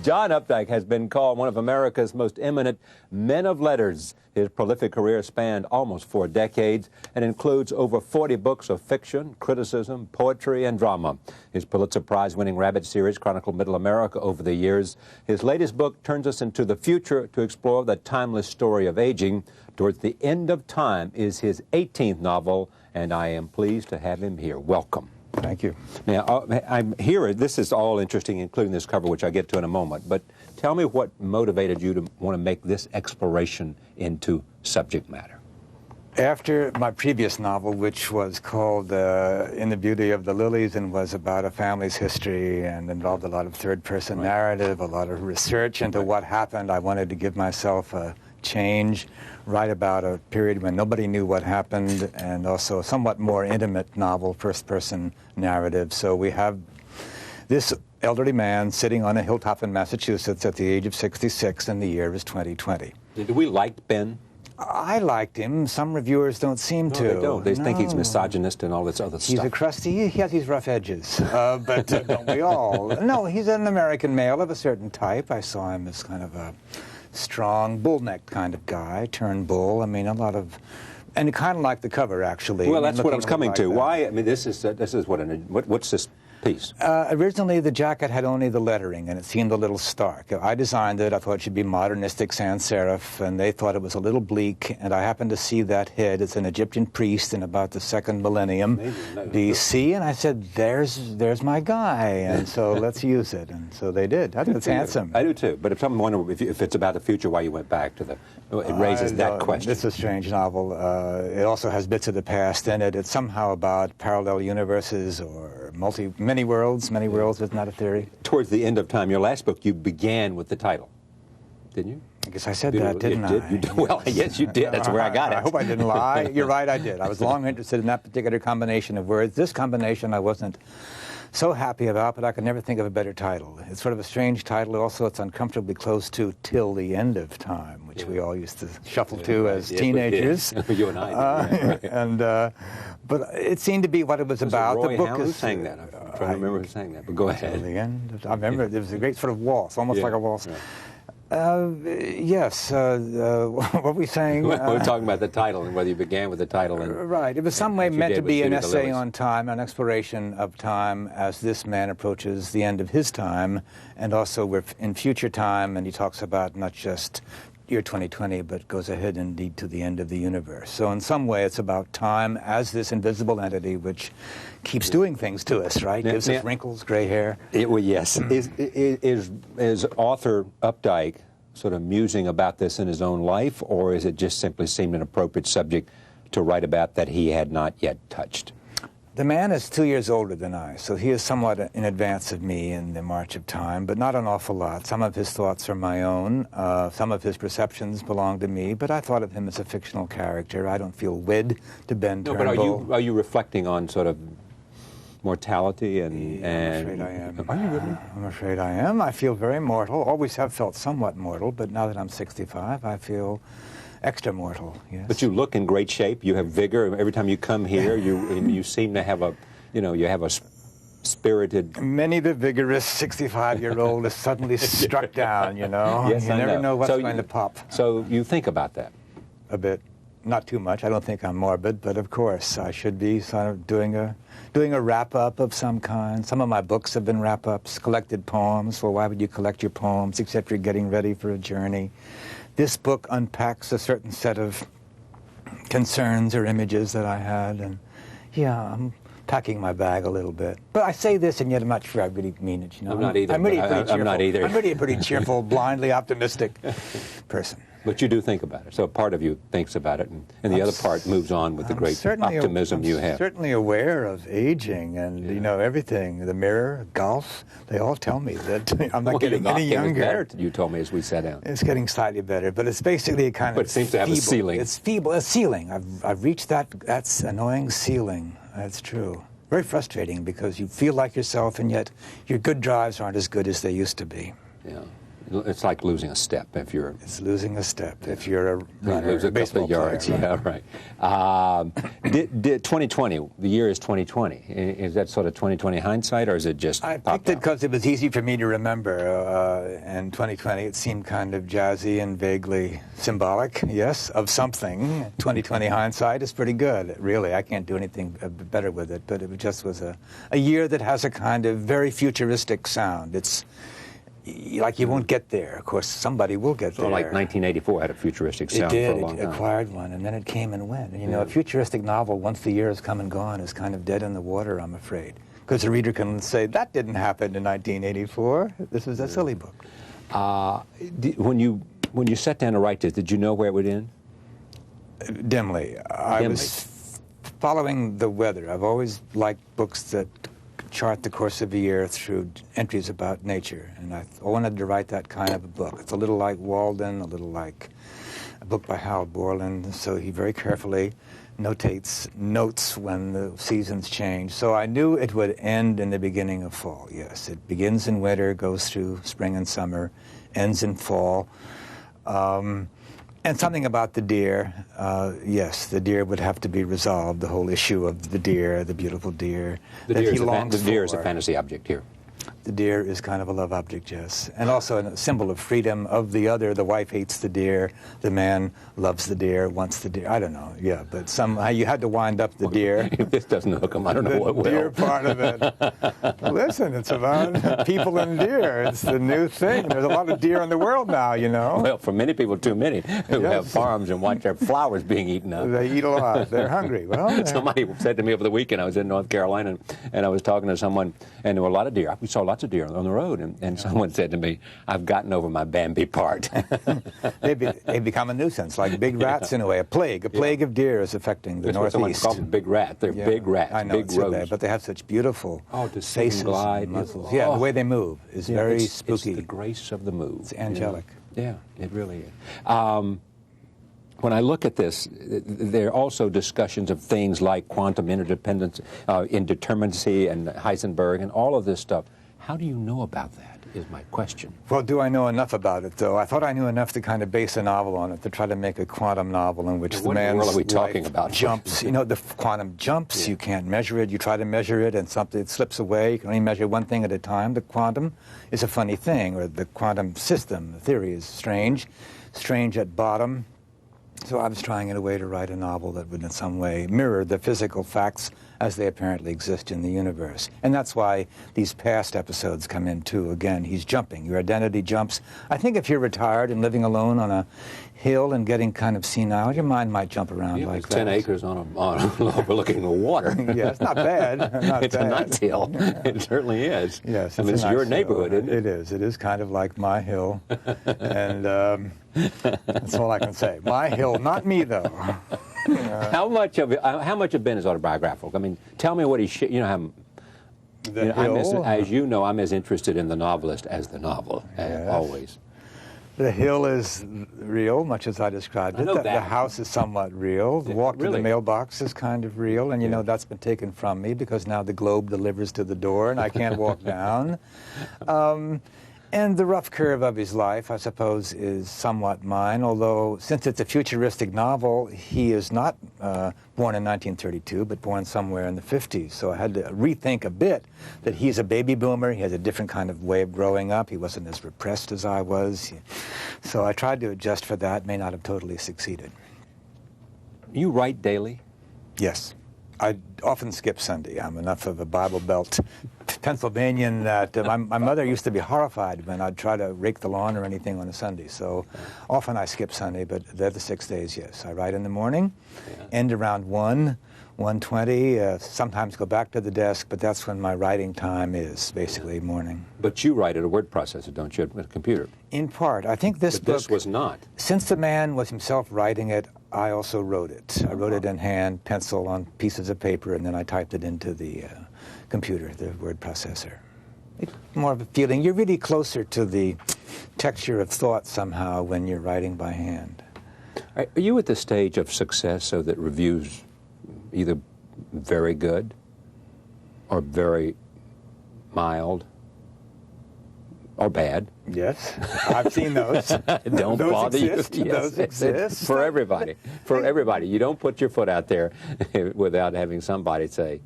John Updike has been called one of America's most eminent men of letters. His prolific career spanned almost 4 decades and includes over 40 books of fiction, criticism, poetry, and drama. His Pulitzer Prize-winning Rabbit series chronicled Middle America over the years. His latest book turns us into the future to explore the timeless story of aging. Towards the End of Time is his 18th novel, and I am pleased to have him here. Welcome. Thank you. Now, I'm here. This is all interesting, including this cover, which I'll get to in a moment. But tell me what motivated you to want to make this exploration into subject matter. After my previous novel, which was called In the Beauty of the Lilies and was about a family's history and involved a lot of third-person narrative, a lot of research into what happened, I wanted to give myself a change, write about a period when nobody knew what happened, and also a somewhat more intimate novel, first-person narrative. So we have this elderly man sitting on a hilltop in Massachusetts at the age of 66, and the year is 2020. Did we like Ben? I liked him. Some reviewers don't seem to. They don't. They think he's misogynist and all this other stuff. He's a crusty. He has these rough edges, but don't we all? No, he's an American male of a certain type. I saw him as kind of a strong, bull-necked kind of guy, turned bull. I mean, a lot of, and kind of like the cover, actually. Well, that's what I was coming to. Why? I mean, this is what's this piece? Originally, the jacket had only the lettering, and it seemed a little stark. I designed it. I thought it should be modernistic sans serif, and they thought it was a little bleak. And I happened to see that head. It's an Egyptian priest in about the 2nd millennium BC, and I said, "There's my guy," and so let's use it. And so they did. I think it's handsome. I do too. But if someone wonders if it's about the future, why you went back to it raises that question. It's a strange novel. It also has bits of the past in it. It's somehow about parallel universes or many worlds. Many worlds is not a theory. Towards the end of time, your last book, you began with the title, didn't you? I guess I said that, didn't I? You did. Well, yes, you did. That's where I got it. I hope I didn't lie. You're right, I did. I was long interested in that particular combination of words. This combination I wasn't so happy about, but I could never think of a better title. It's sort of a strange title. Also, it's uncomfortably close to Till the End of Time, which we all used to shuffle to as teenagers. You and I did. But it seemed to be what it was about. The book who sang that? I'm trying to remember who sang that, but go ahead. Till the end. I remember there was a great sort of waltz, almost like a waltz. Yeah. Yes. What were we saying? We're talking about the title and whether you began with the title. Right. It was some way meant to be an essay on time, an exploration of time as this man approaches the end of his time. And also we're in future time, and he talks about not just year 2020, but goes ahead indeed to the end of the universe. So in some way it's about time as this invisible entity which keeps doing things to us, right? Gives us wrinkles, gray hair. Well, yes. Is author Updike sort of musing about this in his own life, or is it just simply seemed an appropriate subject to write about that he had not yet touched? The man is 2 years older than I, so he is somewhat in advance of me in the march of time, but not an awful lot. Some of his thoughts are my own. Some of his perceptions belong to me, but I thought of him as a fictional character. I don't feel wed to Ben Turnbull. But are you reflecting on sort of mortality and I'm afraid I am. Are you really? I'm afraid I am. I feel very mortal. Always have felt somewhat mortal, but now that I'm 65, I feel extra mortal, yes. But you look in great shape. You have vigor. Every time you come here, you seem to have you have a spirited. Many the vigorous 65-year-old is suddenly struck down, you know. Yes, you never know what's going to pop. So you think about that? A bit. Not too much. I don't think I'm morbid, but of course I should be sort of doing a wrap-up of some kind. Some of my books have been wrap-ups, collected poems. Well, why would you collect your poems except you're getting ready for a journey? This book unpacks a certain set of concerns or images that I had, and yeah, I'm packing my bag a little bit. But I say this, and yet I'm not sure I really mean it. You know, I'm not either. I'm really pretty cheerful. I'm not either. I'm really a pretty cheerful, blindly optimistic person. But you do think about it. So a part of you thinks about it, and the other part moves on with the great optimism you have. I'm certainly aware of aging and, you know, everything. The mirror, golf, they all tell me that I'm not getting any younger. You told me as we sat down. It's getting slightly better, but it's basically a kind of But it seems to have a ceiling. It's feeble, a ceiling. I've reached that's annoying ceiling. That's true. Very frustrating because you feel like yourself, and yet your good drives aren't as good as they used to be. Yeah. It's like losing a step if you're... It's losing a step if you're a runner, lose a couple of yards. Player. Yeah, right. Did 2020, the year is 2020. Is that sort of 2020 hindsight, or is it just I picked it because it was easy for me to remember. And 2020, it seemed kind of jazzy and vaguely symbolic, yes, of something. 2020 hindsight is pretty good, really. I can't do anything better with it, but it just was a year that has a kind of very futuristic sound. It's like you won't get there. Of course, somebody will get there. Like 1984 had a futuristic sound for a long time. It acquired one, and then it came and went. And, you know, a futuristic novel, once the year has come and gone, is kind of dead in the water, I'm afraid. Because the reader can say, that didn't happen in 1984. This was a silly book. When you sat down to write this, did you know where it would end? Dimly. I was following the weather. I've always liked books that chart the course of a year through entries about nature, and I wanted to write that kind of a book. It's a little like Walden, a little like a book by Hal Borland, so he very carefully notes when the seasons change. So I knew it would end in the beginning of fall, yes. It begins in winter, goes through spring and summer, ends in fall. And something about the deer, yes, the deer would have to be resolved, the whole issue of the deer, the beautiful deer that he longs for. The deer is a fantasy object here. The deer is kind of a love object, yes. And also a symbol of freedom of the other. The wife hates the deer. The man loves the deer, wants the deer. I don't know, yeah. But somehow you had to wind up the deer. If this doesn't hook them, I don't know what will. The deer part of it. Listen, it's about people and deer. It's the new thing. There's a lot of deer in the world now, you know. Well, for many people, too many who have farms and watch their flowers being eaten up. They eat a lot. They're hungry. Well, somebody said to me over the weekend, I was in North Carolina, and I was talking to someone, and there were a lot of deer. We saw lots of deer on the road, and someone said to me, I've gotten over my Bambi part. They become a nuisance, like big rats in a way, a plague. A plague of deer is affecting the Northeast. Someone calls them big rat. They're big rats, I know, big roads. But they have such beautiful faces glide. and muzzles. Yeah, the way they move is very spooky. It's the grace of the move. It's angelic. Yeah, it really is. When I look at this, there are also discussions of things like quantum interdependence, indeterminacy, and Heisenberg, and all of this stuff. How do you know about that, is my question. Well, do I know enough about it, though? I thought I knew enough to kind of base a novel on it, to try to make a quantum novel in which the man's life jumps. You know, the quantum jumps, you can't measure it. You try to measure it, and something slips away. You can only measure one thing at a time. The quantum is a funny thing, or the quantum system, the theory is strange at bottom. So I was trying in a way to write a novel that would in some way mirror the physical facts as they apparently exist in the universe. And that's why these past episodes come in too. Again, he's jumping. Your identity jumps. I think if you're retired and living alone on a hill and getting kind of senile, your mind might jump around like that. 10 acres on overlooking the water. Yeah, it's not bad. It's a nice hill. It certainly is. Yes, I mean, it's your neighborhood, isn't it? It is. It is kind of like my hill. And that's all I can say. My hill, not me, though. How much of Ben is autobiographical? I mean, tell me what as you know, I'm as interested in the novelist as the novel, always. The hill is real, much as I described it. The house is somewhat real. The walk to the mailbox is kind of real, and you know that's been taken from me because now the Globe delivers to the door, and I can't walk down. And the rough curve of his life, I suppose, is somewhat mine, although since it's a futuristic novel, he is not born in 1932, but born somewhere in the 50s. So I had to rethink a bit that he's a baby boomer. He has a different kind of way of growing up. He wasn't as repressed as I was. So I tried to adjust for that, may not have totally succeeded. You write daily? Yes. I often skip Sunday. I'm enough of a Bible Belt Pennsylvanian that my mother used to be horrified when I'd try to rake the lawn or anything on a Sunday. So often I skip Sunday, but they're the 6 days, yes. I write in the morning, end around 1:20, sometimes go back to the desk, but that's when my writing time is, basically morning. But you write at a word processor, don't you, with a computer? In part. I think this book... this was not. Since the man was himself writing it, I also wrote it. I wrote it in hand, pencil on pieces of paper, and then I typed it into the computer, the word processor. It's more of a feeling. You're really closer to the texture of thought somehow when you're writing by hand. Are you at the stage of success so that reviews either very good or very mild or bad. Yes, I've seen those. Don't those bother exist. you. Yes, Those exist. For everybody. For everybody. You don't put your foot out there without having somebody say,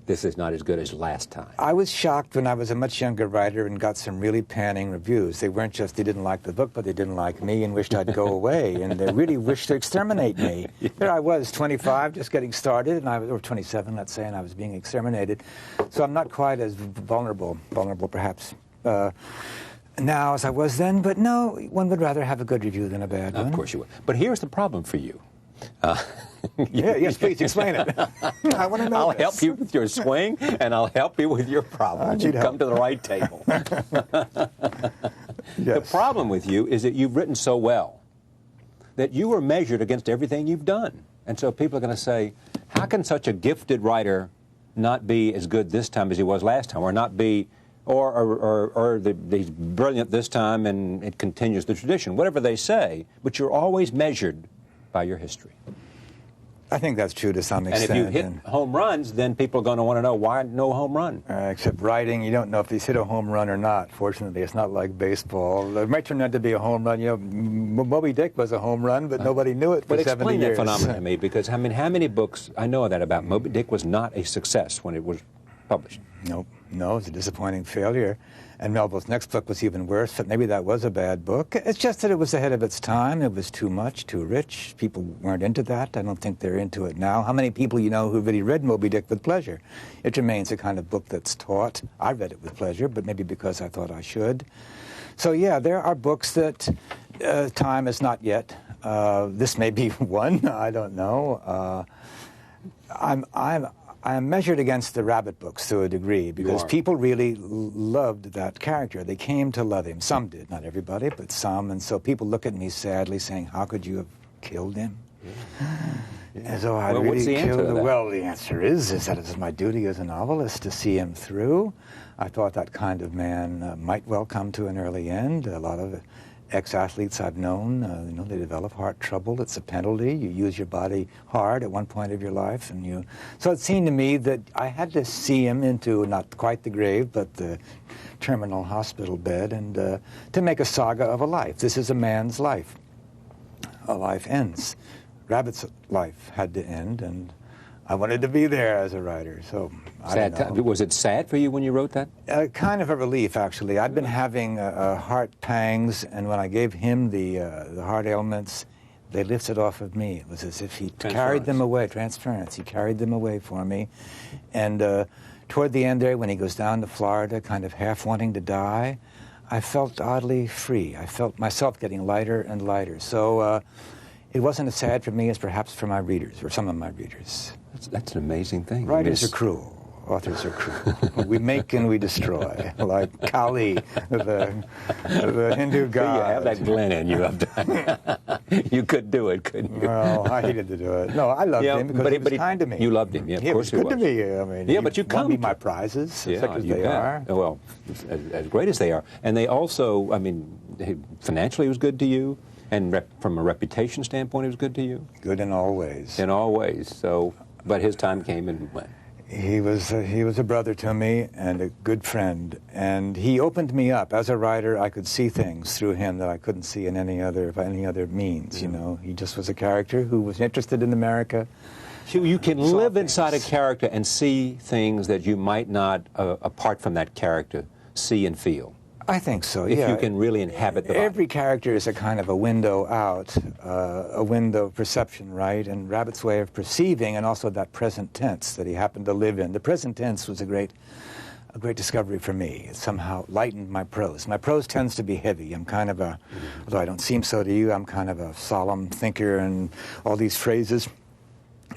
this is not as good as last time. I was shocked when I was a much younger writer and got some really panning reviews. They weren't just they didn't like the book, but they didn't like me and wished I'd go away, and they really wished to exterminate me. Yeah. There I was, 25, just getting started, and or 27, let's say, and I was being exterminated. So I'm not quite as vulnerable perhaps, now as I was then, but no, one would rather have a good review than a bad one. Of course you would. But here's the problem for you. Yes, please explain it. I want to know. I'll help you with your swing, and I'll help you with your problems. You come to the right table. Yes. The problem with you is that you've written so well that you are measured against everything you've done. And so people are going to say, how can such a gifted writer not be as good this time as he was last time, or not be, or he's brilliant this time and it continues the tradition, whatever they say, but you're always measured by your history. I think that's true to some extent. And if you hit home runs, then people are going to want to know why no home run. Except writing, you don't know if he's hit a home run or not. Fortunately, it's not like baseball. It might turn out to be a home run. You know, Moby Dick was a home run, but nobody knew it for 70 years. But explain that phenomenon to me, because I mean, how many books, I know that about Moby Dick was not a success when it was published. Nope. No, it was a disappointing failure. And Melville's next book was even worse, but maybe that was a bad book. It's just that it was ahead of its time. It was too much, too rich. People weren't into that. I don't think they're into it now. How many people you know who really read Moby Dick with pleasure? It remains a kind of book that's taught. I read it with pleasure, but maybe because I thought I should. So yeah, there are books that time is not yet. This may be one. I don't know. I am measured against the Rabbit books to a degree, because people really loved that character. They came to love him. Some did, not everybody, but some. And so people look at me sadly saying, how could you have killed him? Yeah. As though I'd really killed him. Well, the answer is that it's my duty as a novelist to see him through. I thought that kind of man might well come to an early end. A lot of ex-athletes I've known, you know, they develop heart trouble. It's a penalty. You use your body hard at one point of your life, and you. So it seemed to me that I had to see him into not quite the grave, but the terminal hospital bed, and to make a saga of a life. This is a man's life. A life ends. Rabbit's life had to end, and I wanted to be there as a writer, so I don't know. Was it sad for you when you wrote that? Kind of a relief, actually. I'd been having heart pangs, and when I gave him the heart ailments, they lifted off of me. It was as if he carried them away. Transference. He carried them away for me. And toward the end there, when he goes down to Florida, kind of half wanting to die, I felt oddly free. I felt myself getting lighter and lighter. So it wasn't as sad for me as perhaps for my readers, or some of my readers. That's an amazing thing. Writers are cruel. Authors are cruel. We make and we destroy, like Kali, the Hindu god. You have that Glen in you. You could do it, couldn't you? Well, I hated to do it. No, I loved him because he was kind to me. You loved him, yeah. Of course he was good to me. I mean, yeah, but you won me my prizes, such as they are. Well, as great as they are, and they also, I mean, financially, it was good to you. And from a reputation standpoint, it was good to you? Good in all ways. In all ways. So, but his time came and went. He was a brother to me and a good friend. And he opened me up. As a writer, I could see things through him that I couldn't see in any other means, you know. He just was a character who was interested in America. So you can live inside a character and see things that you might not, apart from that character, see and feel. I think so, if you can really inhabit the body. Every character is a kind of a window out, a window of perception, right? And Rabbit's way of perceiving, and also that present tense that he happened to live in. The present tense was a great discovery for me. It somehow lightened my prose. My prose tends to be heavy. I'm kind of a, although I don't seem so to you, I'm kind of a solemn thinker and all these phrases.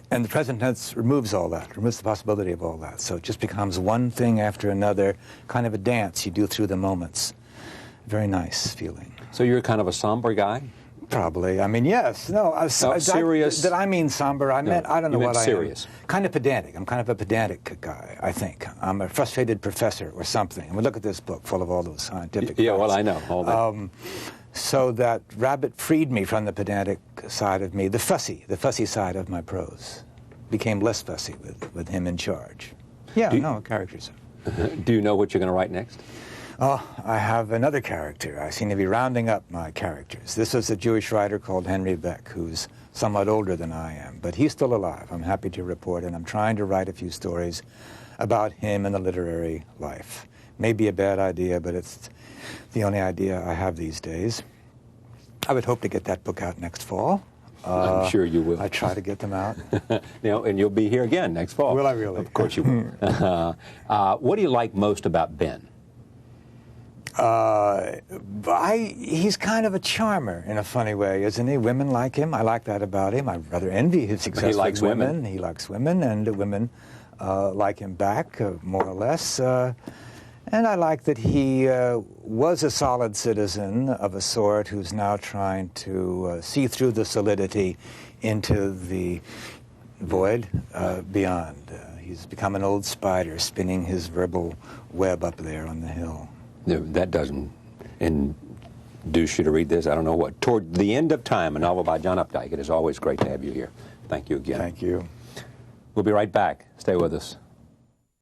And the present tense removes all that, removes the possibility of all that. So it just becomes one thing after another, kind of a dance you do through the moments. Very nice feeling. So you're kind of a somber guy? Probably. I mean, yes. No, serious? Did I mean somber? I meant, I don't know what I am. Serious. Kind of pedantic. I'm kind of a pedantic guy, I think. I'm a frustrated professor or something. I mean, look at this book full of all those scientific Yeah, well, I know. All that. So that Rabbit freed me from the pedantic side of me, the fussy side of my prose. Became less fussy with him in charge. Yeah, characters. Do you know what you're going to write next? Oh, I have another character. I seem to be rounding up my characters. This is a Jewish writer called Henry Beck, who's somewhat older than I am, but he's still alive, I'm happy to report, and I'm trying to write a few stories about him in the literary life. Maybe a bad idea, but it's the only idea I have these days. I would hope to get that book out next fall. I'm sure you will. I try to get them out. And you'll be here again next fall. Will I really? Of course you will. What do you like most about Ben? He's kind of a charmer in a funny way, isn't he? Women like him. I like that about him. I rather envy his success He likes with women. He likes women, and women like him back, more or less. And I like that he was a solid citizen of a sort who's now trying to see through the solidity into the void beyond. He's become an old spider spinning his verbal web up there on the hill. That doesn't induce you to read this, I don't know what. Toward the End of Time, a novel by John Updike. It is always great to have you here. Thank you again. Thank you. We'll be right back. Stay with us.